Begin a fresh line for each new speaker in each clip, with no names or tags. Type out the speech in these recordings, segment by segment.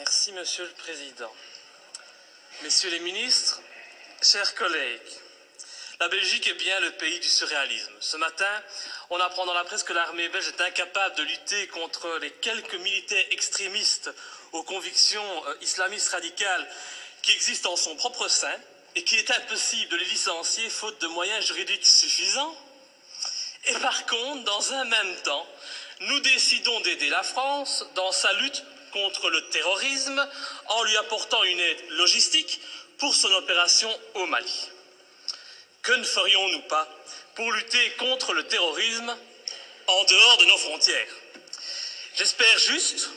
Merci, Monsieur le Président. Messieurs les ministres, chers collègues, la Belgique est bien le pays du surréalisme. Ce matin, on apprend dans la presse que l'armée belge est incapable de lutter contre les quelques militaires extrémistes aux convictions islamistes radicales qui existent en son propre sein et qu'il est impossible de les licencier faute de moyens juridiques suffisants. Et par contre, dans un même temps, nous décidons d'aider la France dans sa lutte contre le terrorisme en lui apportant une aide logistique pour son opération au Mali. Que ne ferions-nous pas pour lutter contre le terrorisme en dehors de nos frontières? J'espère juste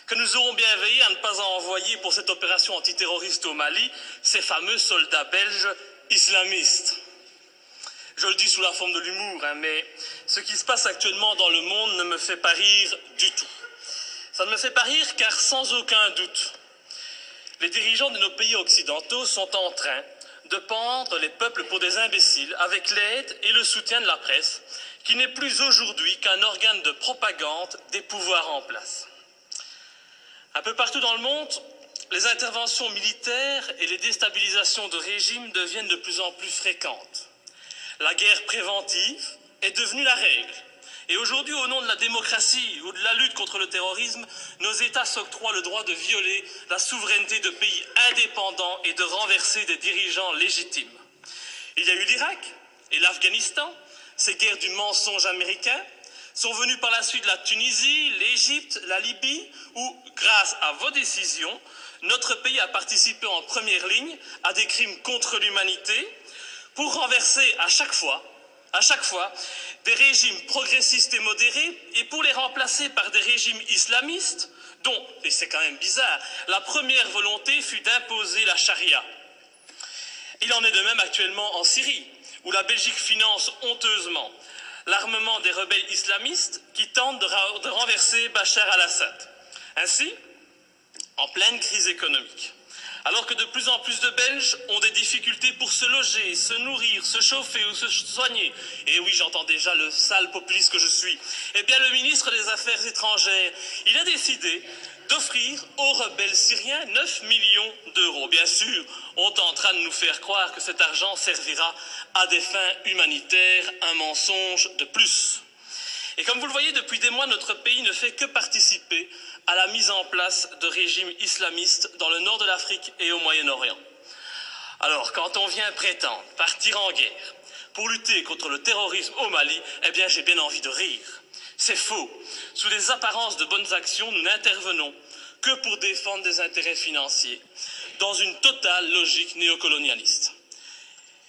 que nous aurons bien veillé à ne pas envoyer pour cette opération antiterroriste au Mali ces fameux soldats belges islamistes. Je le dis sous la forme de l'humour, mais ce qui se passe actuellement dans le monde ne me fait pas rire du tout. Ça ne me fait pas rire car sans aucun doute, les dirigeants de nos pays occidentaux sont en train de pendre les peuples pour des imbéciles avec l'aide et le soutien de la presse, qui n'est plus aujourd'hui qu'un organe de propagande des pouvoirs en place. Un peu partout dans le monde, les interventions militaires et les déstabilisations de régimes deviennent de plus en plus fréquentes. La guerre préventive est devenue la règle. Et aujourd'hui, au nom de la démocratie ou de la lutte contre le terrorisme, nos États s'octroient le droit de violer la souveraineté de pays indépendants et de renverser des dirigeants légitimes. Il y a eu l'Irak et l'Afghanistan, ces guerres du mensonge américain, sont venues par la suite la Tunisie, l'Égypte, la Libye, où, grâce à vos décisions, notre pays a participé en première ligne à des crimes contre l'humanité pour renverser à chaque fois, des régimes progressistes et modérés et pour les remplacer par des régimes islamistes dont, et c'est quand même bizarre, la première volonté fut d'imposer la charia. Il en est de même actuellement en Syrie, où la Belgique finance honteusement l'armement des rebelles islamistes qui tentent de renverser Bachar al-Assad. Ainsi, en pleine crise économique, alors que de plus en plus de Belges ont des difficultés pour se loger, se nourrir, se chauffer ou se soigner, et oui, j'entends déjà le sale populiste que je suis, eh bien le ministre des Affaires étrangères, il a décidé d'offrir aux rebelles syriens 9 millions d'euros. Bien sûr, on tentera de nous faire croire que cet argent servira à des fins humanitaires, un mensonge de plus. Et comme vous le voyez, depuis des mois, notre pays ne fait que participer à la mise en place de régimes islamistes dans le nord de l'Afrique et au Moyen-Orient. Alors, quand on vient prétendre partir en guerre pour lutter contre le terrorisme au Mali, eh bien, j'ai bien envie de rire. C'est faux. Sous des apparences de bonnes actions, nous n'intervenons que pour défendre des intérêts financiers, dans une totale logique néocolonialiste.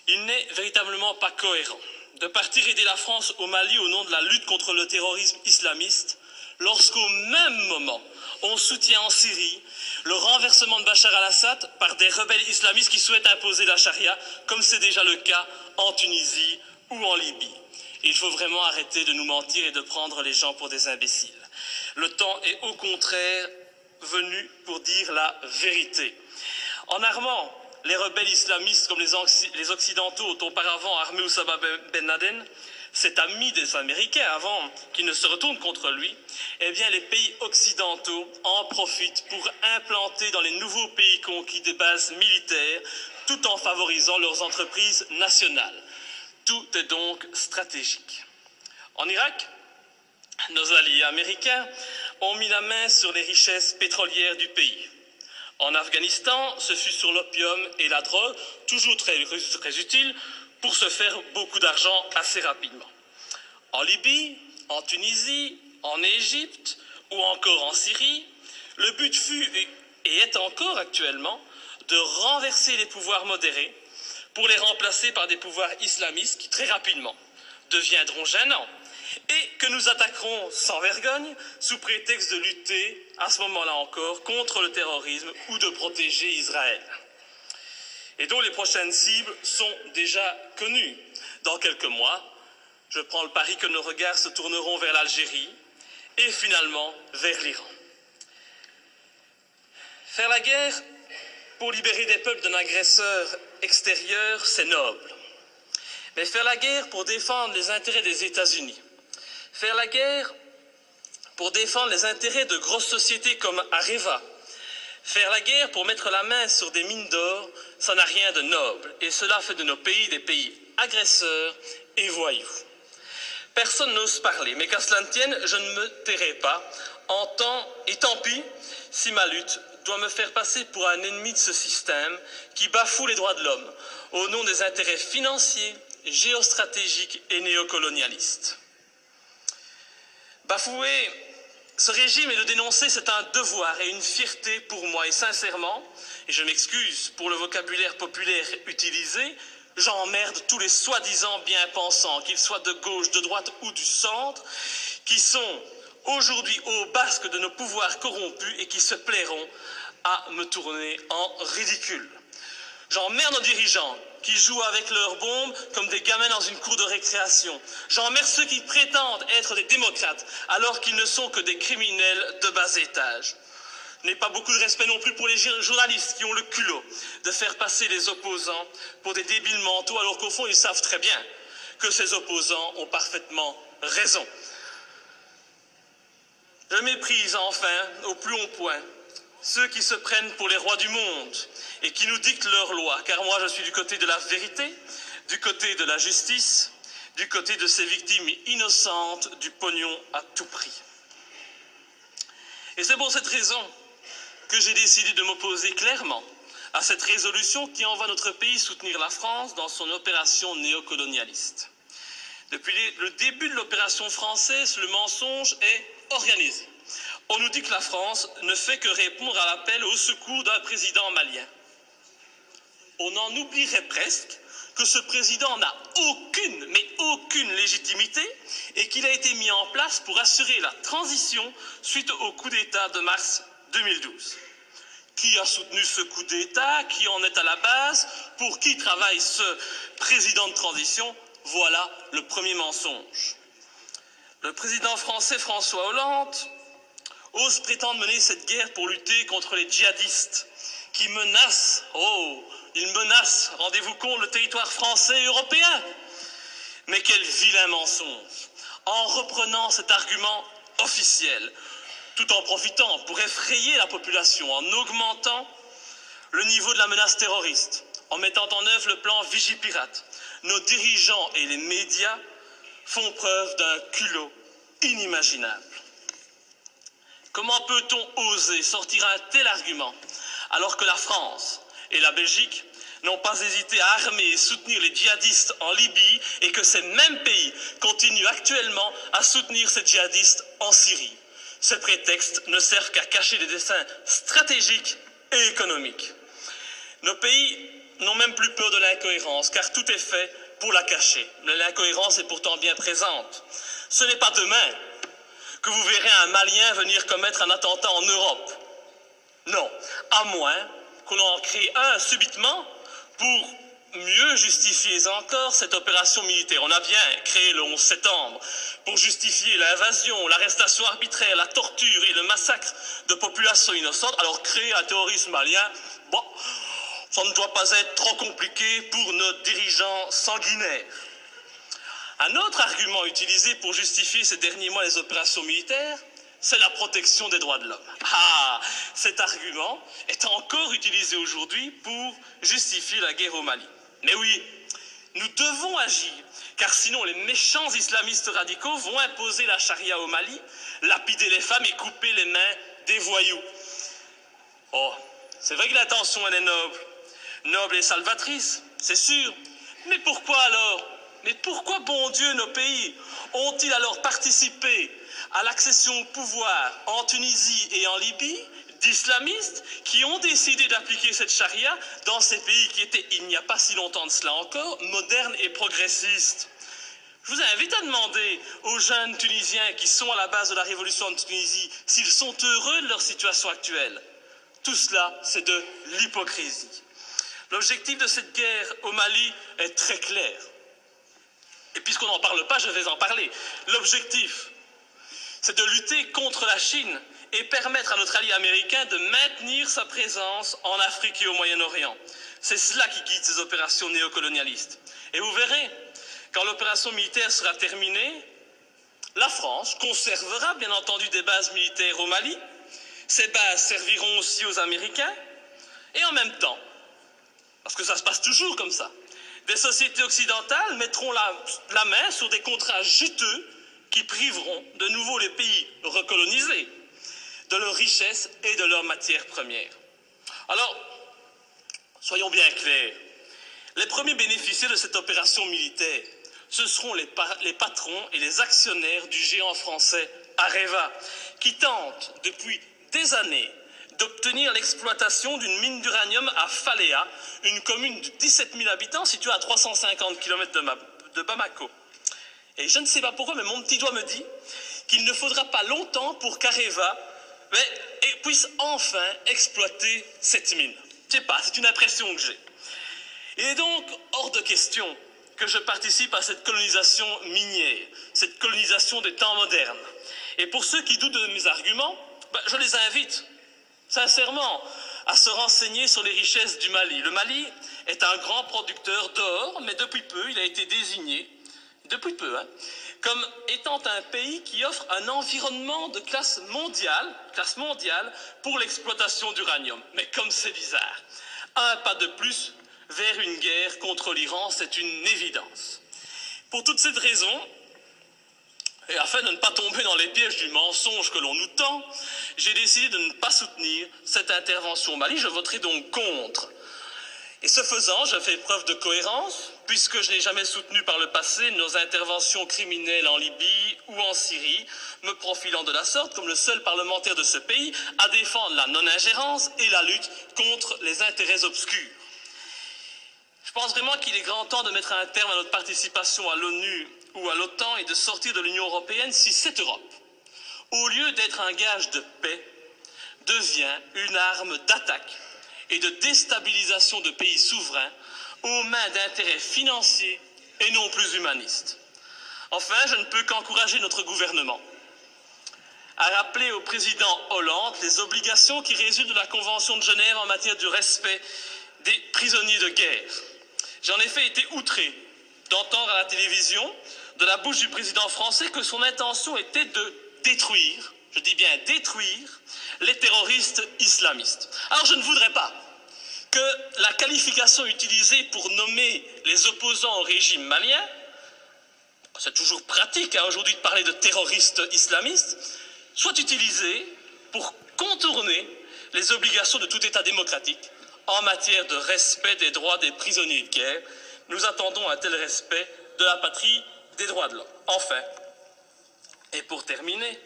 Il n'est véritablement pas cohérent de partir aider la France au Mali au nom de la lutte contre le terrorisme islamiste, lorsqu'au même moment, on soutient en Syrie le renversement de Bachar al-Assad par des rebelles islamistes qui souhaitent imposer la charia, comme c'est déjà le cas en Tunisie ou en Libye. Il faut vraiment arrêter de nous mentir et de prendre les gens pour des imbéciles. Le temps est au contraire venu pour dire la vérité. En armant les rebelles islamistes comme les Occidentaux ont auparavant armé Oussama Ben Laden, cet ami des Américains avant qu'ils ne se retournent contre lui, eh bien les pays occidentaux en profitent pour implanter dans les nouveaux pays conquis des bases militaires tout en favorisant leurs entreprises nationales. Tout est donc stratégique. En Irak, nos alliés américains ont mis la main sur les richesses pétrolières du pays. En Afghanistan, ce fut sur l'opium et la drogue, toujours très utiles, pour se faire beaucoup d'argent assez rapidement. En Libye, en Tunisie, en Égypte ou encore en Syrie, le but fut et est encore actuellement de renverser les pouvoirs modérés pour les remplacer par des pouvoirs islamistes qui très rapidement deviendront gênants et que nous attaquerons sans vergogne sous prétexte de lutter, à ce moment-là encore, contre le terrorisme ou de protéger Israël. Et dont les prochaines cibles sont déjà connues. Dans quelques mois, je prends le pari que nos regards se tourneront vers l'Algérie et finalement vers l'Iran. Faire la guerre pour libérer des peuples d'un agresseur extérieur, c'est noble. Mais faire la guerre pour défendre les intérêts des États-Unis, faire la guerre pour défendre les intérêts de grosses sociétés comme Areva. Faire la guerre pour mettre la main sur des mines d'or, ça n'a rien de noble, et cela fait de nos pays des pays agresseurs et voyous. Personne n'ose parler, mais qu'à cela ne tienne, je ne me tairai pas, et tant pis si ma lutte doit me faire passer pour un ennemi de ce système qui bafoue les droits de l'homme au nom des intérêts financiers, géostratégiques et néocolonialistes. Bafouer ce régime et le dénoncer, c'est un devoir et une fierté pour moi. Et sincèrement, et je m'excuse pour le vocabulaire populaire utilisé, j'emmerde tous les soi-disant bien-pensants, qu'ils soient de gauche, de droite ou du centre, qui sont aujourd'hui au basque de nos pouvoirs corrompus et qui se plairont à me tourner en ridicule. J'emmerde nos dirigeants qui jouent avec leurs bombes comme des gamins dans une cour de récréation. J'emmerde ceux qui prétendent être des démocrates alors qu'ils ne sont que des criminels de bas étage. Je n'ai pas beaucoup de respect non plus pour les journalistes qui ont le culot de faire passer les opposants pour des débiles mentaux alors qu'au fond ils savent très bien que ces opposants ont parfaitement raison. Je méprise enfin au plus haut point ceux qui se prennent pour les rois du monde et qui nous dictent leurs lois, car moi je suis du côté de la vérité, du côté de la justice, du côté de ces victimes innocentes du pognon à tout prix. Et c'est pour cette raison que j'ai décidé de m'opposer clairement à cette résolution qui envoie notre pays soutenir la France dans son opération néocolonialiste. Depuis le début de l'opération française, le mensonge est organisé. On nous dit que la France ne fait que répondre à l'appel au secours d'un président malien. On en oublierait presque que ce président n'a aucune, mais aucune légitimité et qu'il a été mis en place pour assurer la transition suite au coup d'État de mars 2012. Qui a soutenu ce coup d'État? Qui en est à la base? Pour qui travaille ce président de transition? Voilà le premier mensonge. Le président français François Hollande ose prétendre mener cette guerre pour lutter contre les djihadistes qui menacent, rendez-vous compte, le territoire français et européen. Mais quel vilain mensonge, en reprenant cet argument officiel, tout en profitant pour effrayer la population, en augmentant le niveau de la menace terroriste, en mettant en œuvre le plan Vigipirate. Nos dirigeants et les médias font preuve d'un culot inimaginable. Comment peut-on oser sortir un tel argument alors que la France et la Belgique n'ont pas hésité à armer et soutenir les djihadistes en Libye et que ces mêmes pays continuent actuellement à soutenir ces djihadistes en Syrie? Ces prétextes ne servent qu'à cacher des desseins stratégiques et économiques. Nos pays n'ont même plus peur de l'incohérence, car tout est fait pour la cacher. Mais l'incohérence est pourtant bien présente. Ce n'est pas demain que vous verrez un Malien venir commettre un attentat en Europe. Non, à moins qu'on en crée un subitement pour mieux justifier encore cette opération militaire. On a bien créé le 11 septembre pour justifier l'invasion, l'arrestation arbitraire, la torture et le massacre de populations innocentes. Alors créer un terrorisme malien, bon, ça ne doit pas être trop compliqué pour nos dirigeants sanguinaires. Un autre argument utilisé pour justifier ces derniers mois les opérations militaires, c'est la protection des droits de l'homme. Ah, cet argument est encore utilisé aujourd'hui pour justifier la guerre au Mali. Mais oui, nous devons agir, car sinon les méchants islamistes radicaux vont imposer la charia au Mali, lapider les femmes et couper les mains des voyous. Oh, c'est vrai que l'intention elle est noble et salvatrice, c'est sûr. Mais pourquoi alors? Mais pourquoi, bon Dieu, nos pays ont-ils alors participé à l'accession au pouvoir en Tunisie et en Libye d'islamistes qui ont décidé d'appliquer cette charia dans ces pays qui étaient, il n'y a pas si longtemps de cela encore, modernes et progressistes? Je vous invite à demander aux jeunes Tunisiens qui sont à la base de la révolution de Tunisie s'ils sont heureux de leur situation actuelle. Tout cela, c'est de l'hypocrisie. L'objectif de cette guerre au Mali est très clair. Et puisqu'on n'en parle pas, je vais en parler. L'objectif, c'est de lutter contre la Chine et permettre à notre allié américain de maintenir sa présence en Afrique et au Moyen-Orient. C'est cela qui guide ces opérations néocolonialistes. Et vous verrez, quand l'opération militaire sera terminée, La France conservera bien entendu des bases militaires au Mali. Ces bases serviront aussi aux Américains. Et en même temps, parce que ça se passe toujours comme ça, des sociétés occidentales mettront la main sur des contrats juteux qui priveront de nouveau les pays recolonisés de leurs richesses et de leurs matières premières. Alors, soyons bien clairs, les premiers bénéficiaires de cette opération militaire, ce seront les patrons et les actionnaires du géant français Areva, qui tentent depuis des années d'obtenir l'exploitation d'une mine d'uranium à Faléa, une commune de 17 000 habitants située à 350 km de Bamako. Et je ne sais pas pourquoi, mais mon petit doigt me dit qu'il ne faudra pas longtemps pour qu'Areva puisse enfin exploiter cette mine. Je ne sais pas, c'est une impression que j'ai. Il est donc hors de question que je participe à cette colonisation minière, cette colonisation des temps modernes. Et pour ceux qui doutent de mes arguments, je les invite sincèrement à se renseigner sur les richesses du Mali. Le Mali est un grand producteur d'or, mais depuis peu, il a été désigné, comme étant un pays qui offre un environnement de classe mondiale pour l'exploitation d'uranium. Mais comme c'est bizarre, un pas de plus vers une guerre contre l'Iran, c'est une évidence. Pour toutes ces raisons, et afin de ne pas tomber dans les pièges du mensonge que l'on nous tend, j'ai décidé de ne pas soutenir cette intervention au Mali. Je voterai donc contre. Et ce faisant, je fais preuve de cohérence, puisque je n'ai jamais soutenu par le passé nos interventions criminelles en Libye ou en Syrie, me profilant de la sorte comme le seul parlementaire de ce pays à défendre la non-ingérence et la lutte contre les intérêts obscurs. Je pense vraiment qu'il est grand temps de mettre un terme à notre participation à l'ONU ou à l'OTAN et de sortir de l'Union européenne si cette Europe, au lieu d'être un gage de paix, devient une arme d'attaque et de déstabilisation de pays souverains aux mains d'intérêts financiers et non plus humanistes. Enfin, je ne peux qu'encourager notre gouvernement à rappeler au président Hollande les obligations qui résultent de la Convention de Genève en matière de respect des prisonniers de guerre. J'ai en effet été outré d'entendre à la télévision, de la bouche du président français, que son intention était de détruire, je dis bien détruire, les terroristes islamistes. Alors je ne voudrais pas que la qualification utilisée pour nommer les opposants au régime malien, c'est toujours pratique aujourd'hui de parler de terroristes islamistes, soit utilisée pour contourner les obligations de tout État démocratique en matière de respect des droits des prisonniers de guerre. Nous attendons un tel respect de la patrie des droits de l'homme. Enfin, et pour terminer,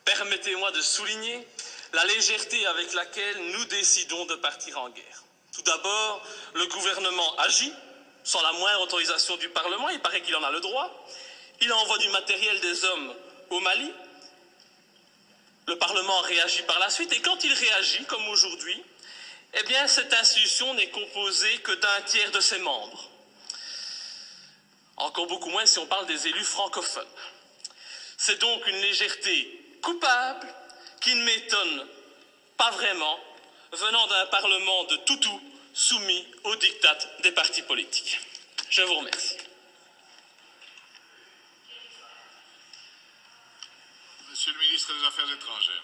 permettez-moi de souligner la légèreté avec laquelle nous décidons de partir en guerre. Tout d'abord, le gouvernement agit sans la moindre autorisation du Parlement, il paraît qu'il en a le droit. Il envoie du matériel, des hommes au Mali. Le Parlement réagit par la suite, et quand il réagit, comme aujourd'hui, eh bien, cette institution n'est composée que d'un tiers de ses membres. Encore beaucoup moins si on parle des élus francophones. C'est donc une légèreté coupable qui ne m'étonne pas vraiment, venant d'un Parlement de toutous soumis aux diktats des partis politiques. Je vous remercie.
Monsieur le ministre des Affaires étrangères.